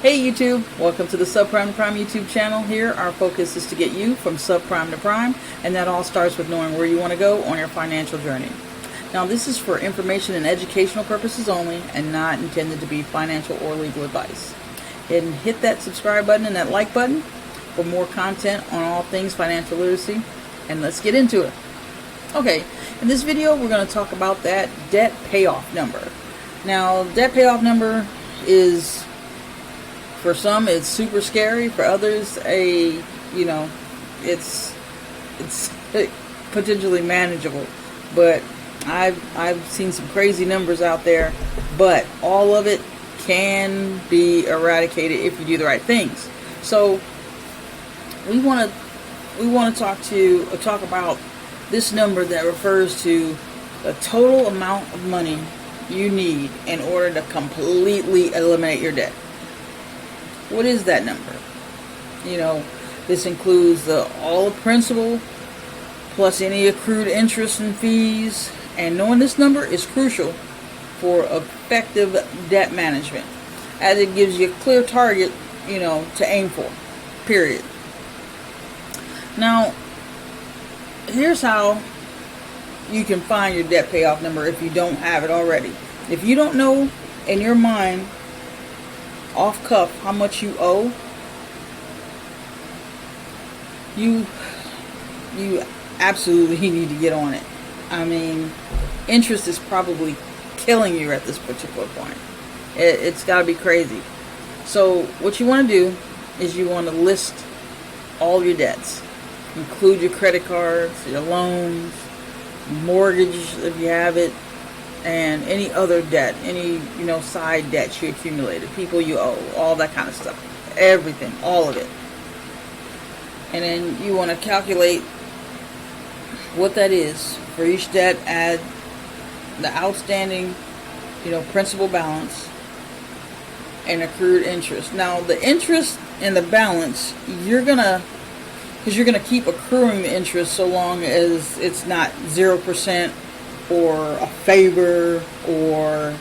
Hey YouTube, welcome to the Subprime to Prime YouTube channel. Here our focus is to get you from subprime to prime, and that all starts with knowing where you want to go on your financial journey. Now this is for information and educational purposes only and not intended to be financial or legal advice. And hit that subscribe button and that like button for more content on all things financial literacy, and let's get into it. Okay, in this video we're going to talk about that debt payoff number. Now debt payoff number is, for some it's super scary, for others it's potentially manageable, but I've seen some crazy numbers out there, but all of it can be eradicated if you do the right things. So we want to talk about this number that refers to the total amount of money you need in order to completely eliminate your debt. What is that number? This includes all the principal plus any accrued interest and fees, and knowing this number is crucial for effective debt management, as it gives you a clear target to aim for, period. Now here's how you can find your debt payoff number if you don't have it already. If you don't know in your mind off cuff how much you owe, you absolutely need to get on it. I mean, interest is probably killing you at this particular point. It's got to be crazy. So what you want to do is you want to list all your debts, include your credit cards, your loans, mortgage if you have it, and any other debt, any side debts you accumulated, people you owe, all that kind of stuff, everything, all of it. And then you want to calculate what that is for each debt. Add the outstanding principal balance and accrued interest. Now the interest and the balance, you're gonna keep accruing the interest so long as it's not 0% or a favor or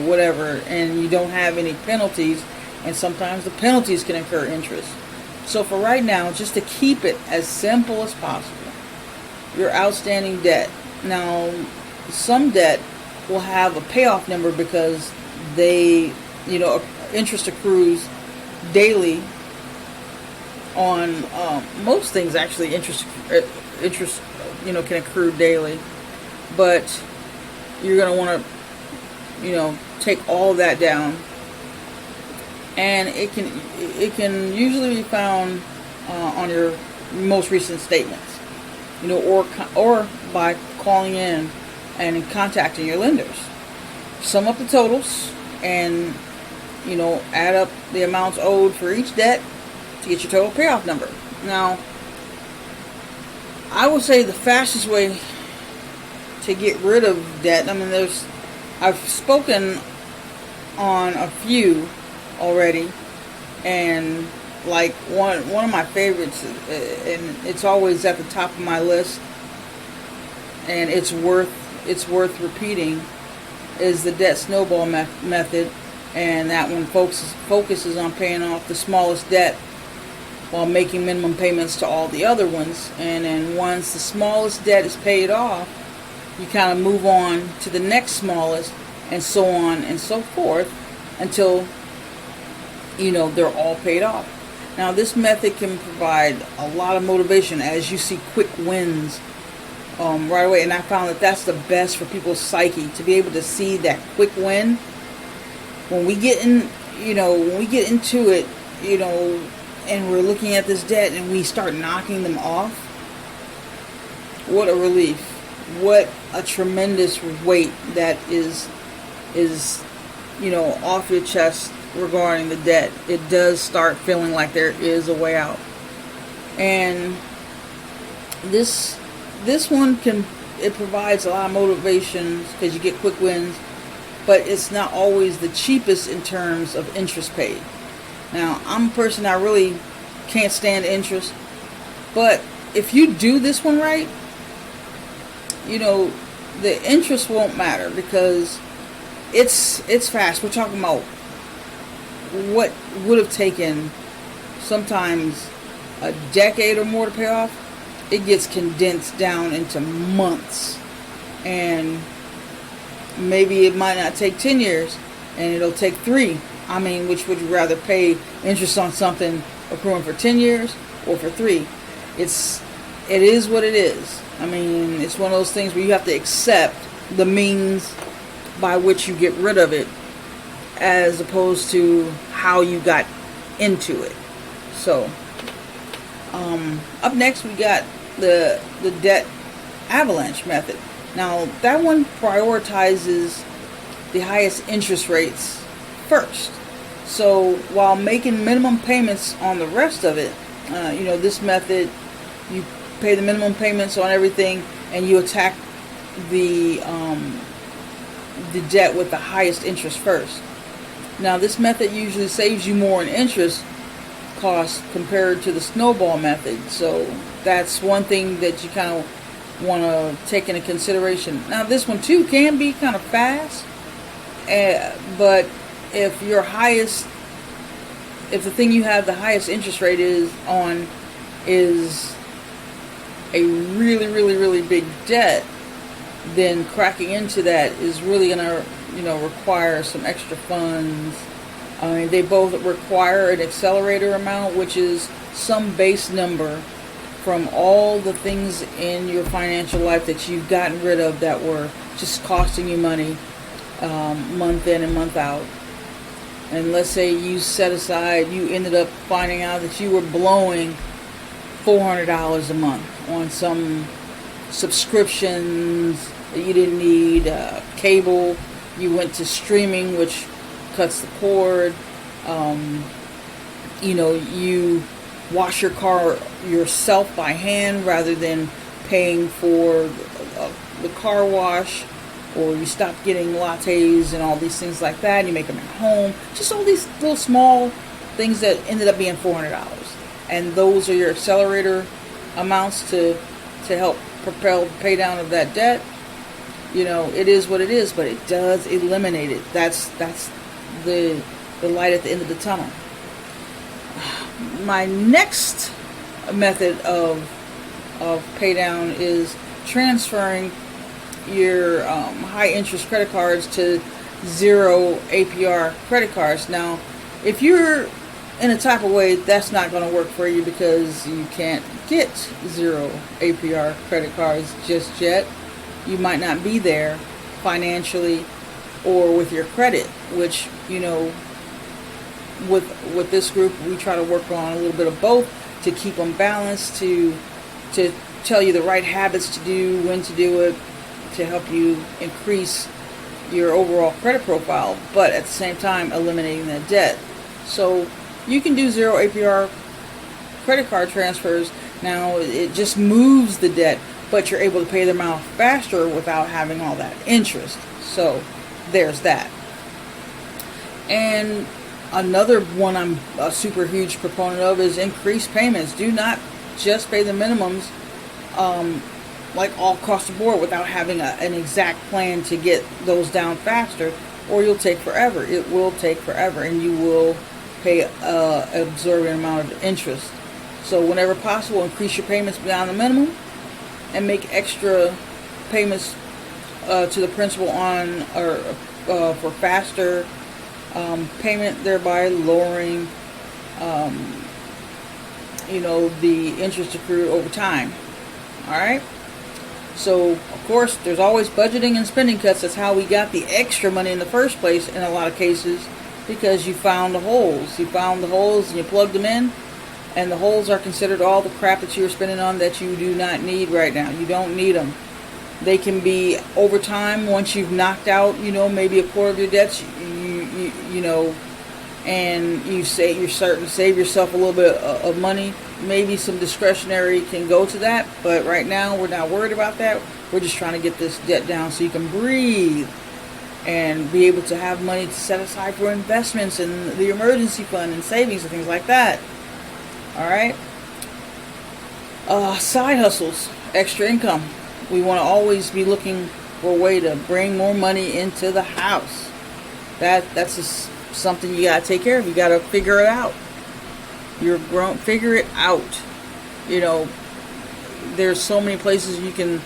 whatever, and you don't have any penalties, and sometimes the penalties can incur interest. So for right now, just to keep it as simple as possible, your outstanding debt. Now some debt will have a payoff number because they interest accrues daily on most things. Actually interest can accrue daily, but you're going to want to take all of that down, and it can usually be found on your most recent statements, or by calling in and contacting your lenders. Sum up the totals and add up the amounts owed for each debt to get your total payoff number. Now I would say the fastest way to get rid of debt, I've spoken on a few already, and like one of my favorites, and it's always at the top of my list, and it's worth repeating, is the debt snowball method. And that one focuses on paying off the smallest debt while making minimum payments to all the other ones. And then once the smallest debt is paid off, you kind of move on to the next smallest, and so on and so forth until they're all paid off. Now this method can provide a lot of motivation as you see quick wins right away, and I found that that's the best for people's psyche, to be able to see that quick win. When we get into it, and we're looking at this debt and we start knocking them off, what a relief. What a tremendous weight that is off your chest regarding the debt. It does start feeling like there is a way out. And this one provides a lot of motivation because you get quick wins, but it's not always the cheapest in terms of interest paid. Now, I'm a person, I really can't stand interest, but if you do this one right, the interest won't matter because it's fast. We're talking about what would have taken sometimes a decade or more to pay off, it gets condensed down into months. And maybe it might not take 10 years, and it'll take 3. I mean, which would you rather pay interest on something accruing for 10 years or for 3? It is what it is. I mean, it's one of those things where you have to accept the means by which you get rid of it, as opposed to how you got into it. So, up next we got the debt avalanche method. Now, that one prioritizes the highest interest rates first. So, while making minimum payments on the rest of it, this method, you pay the minimum payments on everything, and you attack the debt with the highest interest first. Now, this method usually saves you more in interest costs compared to the snowball method. So that's one thing that you kind of want to take into consideration. Now, this one too can be kind of fast, but if the thing you have the highest interest rate is a really, really, really big debt, then cracking into that is really going to, require some extra funds. I mean, they both require an accelerator amount, which is some base number from all the things in your financial life that you've gotten rid of that were just costing you money month in and month out. And let's say you ended up finding out that you were blowing $400 a month on some subscriptions that you didn't need, cable. You went to streaming, which cuts the cord. You wash your car yourself by hand rather than paying for the car wash, or you stop getting lattes and all these things like that, and you make them at home. Just all these little small things that ended up being $400. And those are your accelerator amounts to help propel the pay down of that debt. It is what it is, but it does eliminate it. That's the light at the end of the tunnel. My next method of pay down is transferring your high interest credit cards to 0 APR credit cards. Now, if you're in a type of way, that's not going to work for you because you can't get 0 APR credit cards just yet. You might not be there financially or with your credit, which, with this group, we try to work on a little bit of both to keep them balanced, to tell you the right habits to do, when to do it, to help you increase your overall credit profile, but at the same time eliminating that debt. So you can do 0 APR credit card transfers. Now, it just moves the debt, but you're able to pay them out faster without having all that interest. So there's that. And another one I'm a super huge proponent of is increased payments. Do not just pay the minimums like all across the board without having an exact plan to get those down faster, or you'll take forever. It will take forever, and you will pay an absorbent amount of interest. So whenever possible, increase your payments beyond the minimum and make extra payments to the principal on for faster payment, thereby lowering the interest accrued over time. Alright, so of course there's always budgeting and spending cuts. That's how we got the extra money in the first place in a lot of cases, because you found the holes and you plugged them in. And the holes are considered all the crap that you're spending on that you do not need right now. You don't need them. They can be over time once you've knocked out, maybe a quarter of your debts, and you say you're certain to save yourself a little bit of money. Maybe some discretionary can go to that, but right now we're not worried about that. We're just trying to get this debt down so you can breathe and be able to have money to set aside for investments and the emergency fund and savings and things like that. Alright? Side hustles, extra income. We want to always be looking for a way to bring more money into the house. That's a something you gotta take care of. You gotta figure it out. You're grown. Figure it out. You know, there's so many places you can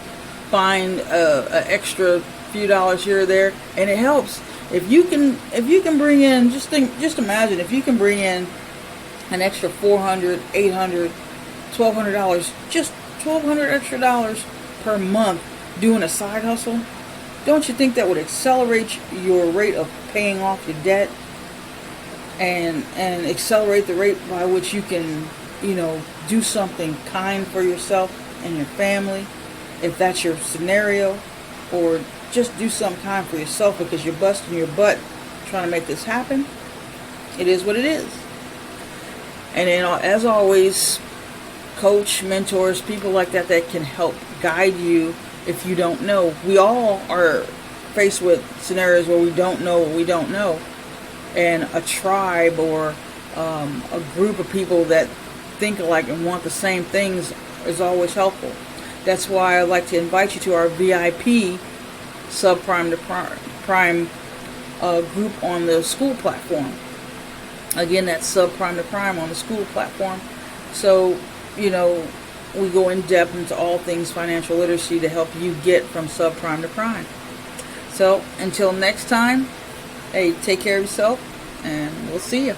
find an extra few dollars here or there, and it helps. If you can bring in, just imagine if you can bring in an extra $400, $800, $1,200, just $1,200 extra dollars per month doing a side hustle. Don't you think that would accelerate your rate of paying off your debt, and accelerate the rate by which you can, you know, do something kind for yourself and your family, if that's your scenario, or just do something kind for yourself because you're busting your butt trying to make this happen. It is what it is. And then, as always, coach, mentors, people like that can help guide you if you don't know. We all are faced with scenarios where we don't know what we don't know. And a tribe or a group of people that think alike and want the same things is always helpful. That's why I'd like to invite you to our VIP subprime to prime group on the school platform. Again, that's subprime to prime on the school platform. So, you know, we go in depth into all things financial literacy to help you get from subprime to prime. So until next time, hey, take care of yourself, and we'll see you.